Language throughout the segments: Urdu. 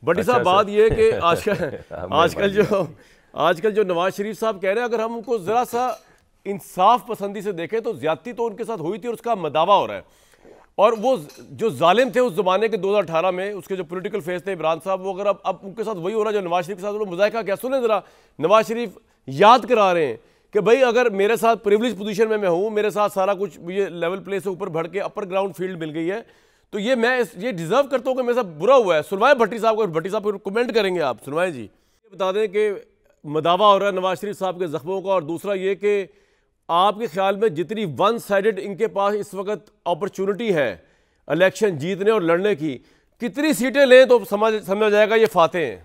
بٹی صاحب بات یہ کہ آج کل جو نواز شریف صاحب کہہ رہے ہیں، اگر ہم ان کو ذرا سا انصاف پسندی سے دیکھیں تو زیادتی تو ان کے ساتھ ہوئی تھی اور اس کا مداوع ہو رہا ہے. اور وہ جو ظالم تھے اس زمانے کے 2018 میں، اس کے جو پولیٹیکل فیس تھے عمران صاحب، وہ اگر اب ان کے ساتھ وہی ہو رہا ہے جو نواز شریف کے ساتھ، وہ مذائقہ کیا. سنیں ذرا، نواز شریف یاد کرا رہے ہیں کہ بھائی اگر میرے ساتھ پریولیج پوزیشن میں ہوں، میرے ساتھ سارا کچھ یہ لیول پلے سے اوپر بڑھ کے اپر گراؤنڈ فیلڈ مل گئی ہے، تو یہ ڈیزرو کرتا ہوں کہ میرے ساتھ برا ہوا ہے. سنوائیں بھٹی صاحب کو، بھٹی صاحب کمنٹ کریں گے آپ. سنوائیں جی. یہ بتا دیں کہ مداوع ہو رہا ہے نواز شریف صاحب کے زخموں کا، اور دوسرا یہ کہ آپ کے خیال میں جتنی ون سائیڈڈ ان کے پاس اس وقت اپرچونٹی ہے الیکشن جیتنے اور لڑنے کی، کتنی سیٹیں لیں تو سمجھا جائے گا یہ فاتح ہیں؟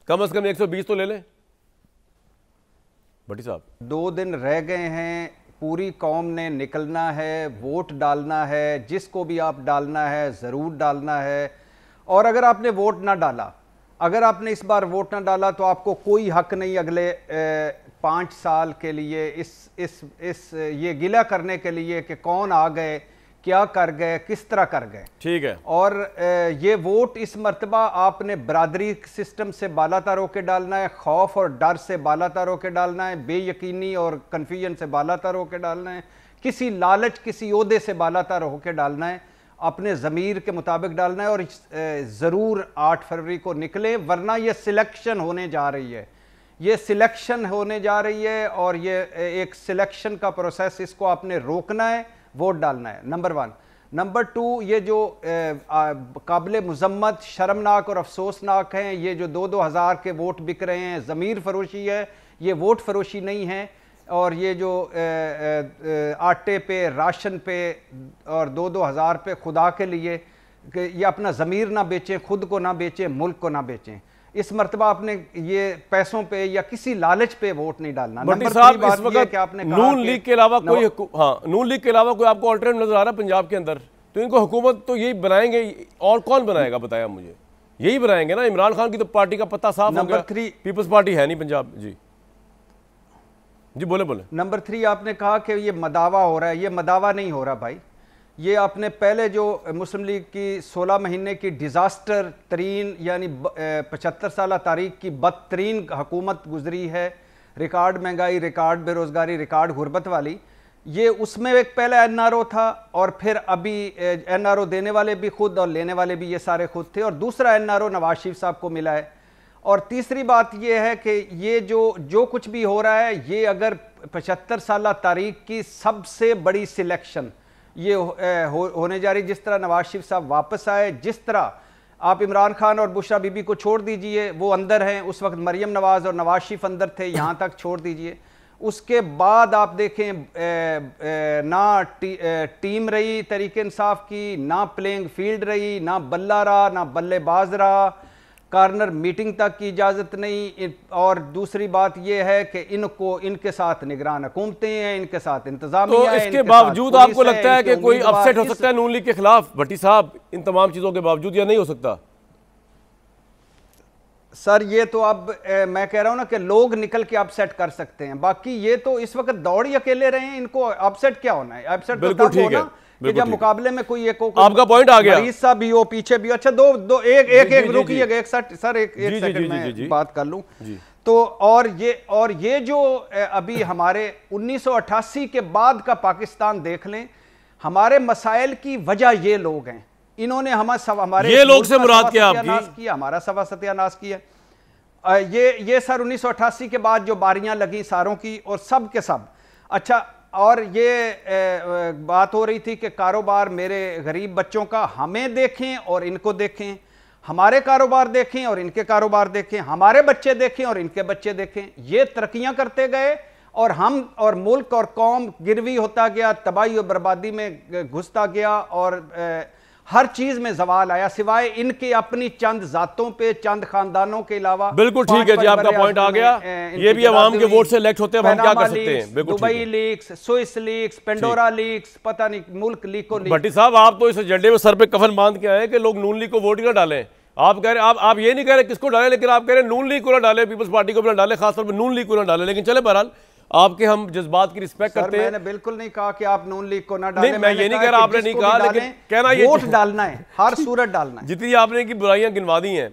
کم از کم 120 تو لے لیں. بھٹی صاحب 2 دن رہ گئے ہیں، پوری قوم نے نکلنا ہے، ووٹ ڈالنا ہے. جس کو بھی آپ ڈالنا ہے ضرور ڈالنا ہے. اور اگر آپ نے ووٹ نہ ڈالا، اگر آپ نے اس بار ووٹ نہ ڈالا تو آپ کو کوئی حق نہیں اگلے 5 سال کے لیے یہ گلہ کرنے کے لیے کہ کون آ گئے، کیا کر گئے، کس طرح کر گئے. ٹھیک ہے. اور یہ ووٹ اس مرتبہ آپ نے برادری سسٹم سے بالا تر ہو کے ڈالنا ہے، خوف اور ڈر سے بالا تر ہو کے ڈالنا ہے، بے یقینی اور کنفیوژن سے بالا تر ہو کے ڈالنا ہے، کسی لالچ کسی عہدے سے بالا تر ہو کے ڈالنا ہے، اپنے ضمیر کے مطابق ڈالنا ہے. اور ضرور 8 فروری کو نکلیں، ورنہ یہ سلیکشن ہونے جا رہی ہے. یہ سلیکشن ہونے جا رہی ہے اور یہ ایک سلیکشن کا پروسیس، اس کو آپ نے روکنا ہے، ووٹ ڈالنا ہے. نمبر 1. نمبر 2، یہ جو قابل مذمت، شرمناک اور افسوسناک ہیں، یہ جو 2-2 ہزار کے ووٹ بک رہے ہیں، ضمیر فروشی ہے، یہ ووٹ فروشی نہیں ہے. اور یہ جو آٹے پہ، راشن پہ اور 2-2 ہزار پہ، خدا کے لیے کہ یہ اپنا ضمیر نہ بیچیں، خود کو نہ بیچیں، ملک کو نہ بیچیں. اس مرتبہ آپ نے یہ پیسوں پہ یا کسی لالچ پہ ووٹ نہیں ڈالنا. بھٹی صاحب اس وقت نون لیگ کے علاوہ کوئی نون لیگ کے علاوہ کوئی آپ کو آلٹرنیٹ نظر آ رہا ہے پنجاب کے اندر؟ تو ان کو حکومت تو یہی بنائیں گے، اور کون بنائے گا بتایا مجھے؟ یہی بنائیں گے نا. عمران خان کی تو پارٹی کا پتہ صاف ہو گیا، پیپلز پارٹی ہے نہیں پنجاب. جی بولے. نمبر 3، آپ نے کہا کہ یہ مداوع ہو رہا ہے. یہ مداوع نہیں ہو رہا بھائی. یہ آپ نے پہلے جو مسلم لیگ کی 16 مہینے کی ڈیزاسٹر ترین، یعنی 75 سالہ تاریخ کی بدترین حکومت گزری ہے، ریکارڈ مہنگائی، ریکارڈ بے روزگاری، ریکارڈ غربت والی. یہ اس میں ایک پہلا NRO تھا، اور پھر ابھی NRO دینے والے بھی خود اور لینے والے بھی یہ سارے خود تھے، اور دوسرا NRO نواز شریف صاحب کو ملا ہے. اور تیسری بات یہ ہے کہ یہ جو کچھ بھی ہو رہا ہے، یہ اگر 75 سالہ تاریخ کی سب سے بڑی سلیکشن یہ ہونے جا رہی. جس طرح نواز شریف صاحب واپس آئے، جس طرح آپ عمران خان اور بشرا بی بی کو چھوڑ دیجئے، وہ اندر ہیں، اس وقت مریم نواز اور نواز شریف اندر تھے، یہاں تک چھوڑ دیجئے. اس کے بعد آپ دیکھیں نہ ٹیم رہی تحریک انصاف کی، نہ پلینگ فیلڈ رہی، نہ بلہ رہا، نہ بلے باز رہا، کارنر میٹنگ تک کی اجازت نہیں. اور دوسری بات یہ ہے کہ ان کے ساتھ نگران حکومتیں ہیں، ان کے ساتھ انتظامیہ ہے. تو اس کے باوجود آپ کو لگتا ہے کہ کوئی اپسیٹ ہو سکتا ہے نون لیگ کے خلاف بھٹی صاحب ان تمام چیزوں کے باوجود، یا نہیں ہو سکتا؟ سر یہ تو اب میں کہہ رہا ہوں نا کہ لوگ نکل کے اپسیٹ کر سکتے ہیں. باقی یہ تو اس وقت دوڑ ہی اکیلے رہے ہیں، ان کو اپسیٹ کیا ہونا ہے؟ اپسیٹ تو تب ہونا کہ جب مقابلے میں کوئی ایک آپ کا پوائنٹ آ گیا، مریض صاحب بھی ہو، پیچھے بھی ہو. اچھا ایک روکیے گا، سر ایک سیکنڈ میں بات کر لوں. تو اور یہ جو ابھی ہمارے 1988 کے بعد کا پاکستان دیکھ لیں، ہمارے مسائل کی وجہ یہ لوگ ہیں. انہوں نے ہمارے یہ لوگ سے مراد کیا آپ کی؟ ہمارا ستیہ ناش کیا. یہ سر 1988 کے بعد جو باریاں لگیں ساروں کی، اور سب کے سب. اچھا، اور یہ بات ہو رہی تھی کہ کاروبار میرے غریب بچوں کا، ہمیں دیکھیں اور ان کو دیکھیں، ہمارے کاروبار دیکھیں اور ان کے کاروبار دیکھیں، ہمارے بچے دیکھیں اور ان کے بچے دیکھیں. یہ ترقیاں کرتے گئے اور ہم اور ملک اور قوم گروی ہوتا گیا، تباہی اور بربادی میں گھستا گیا، اور ہر چیز میں زوال آیا سوائے ان کے اپنی چند ذاتوں پہ، چند خاندانوں کے علاوہ. بالکل ٹھیک ہے جی، آپ کا پوائنٹ آ گیا. یہ بھی عوام کے ووٹ سے الیکٹ ہوتے ہیں، ہم کیا کر سکتے ہیں؟ Dubai leaks, Swiss leaks, Pandora leaks, پتہ نہیں ملک لیگ کو. بھٹی صاحب آپ تو اس ایجنڈے میں سر پہ کفن باندھ کے آئے کہ لوگ نون لیگ کو ووٹ ہی نہ ڈالیں. آپ کہہ رہے آپ یہ نہیں کہہ رہے کس کو ڈالیں، لیکن آپ کہہ رہے ہیں نون لیگ کو نہ ڈالیں، پیپلز پارٹی کو بھی نہ ڈالیں، خاص طور پہ نون لیگ کو نہ ڈالیں. لیکن چلے بہرحال آپ کے ہم جذبات کی رسپیکٹ کرتے ہیں. میں نے بالکل نہیں کہا کہ آپ نون لیگ کو نہ ڈالیں. نہیں، میں یہ نہیں کہہ رہا، آپ نے نہیں کہا، لیکن کہنا یہ ووٹ ڈالنا ہے، ہر صورت ڈالنا ہے. جتنی آپ نے کی برائیاں گنوا دی ہیں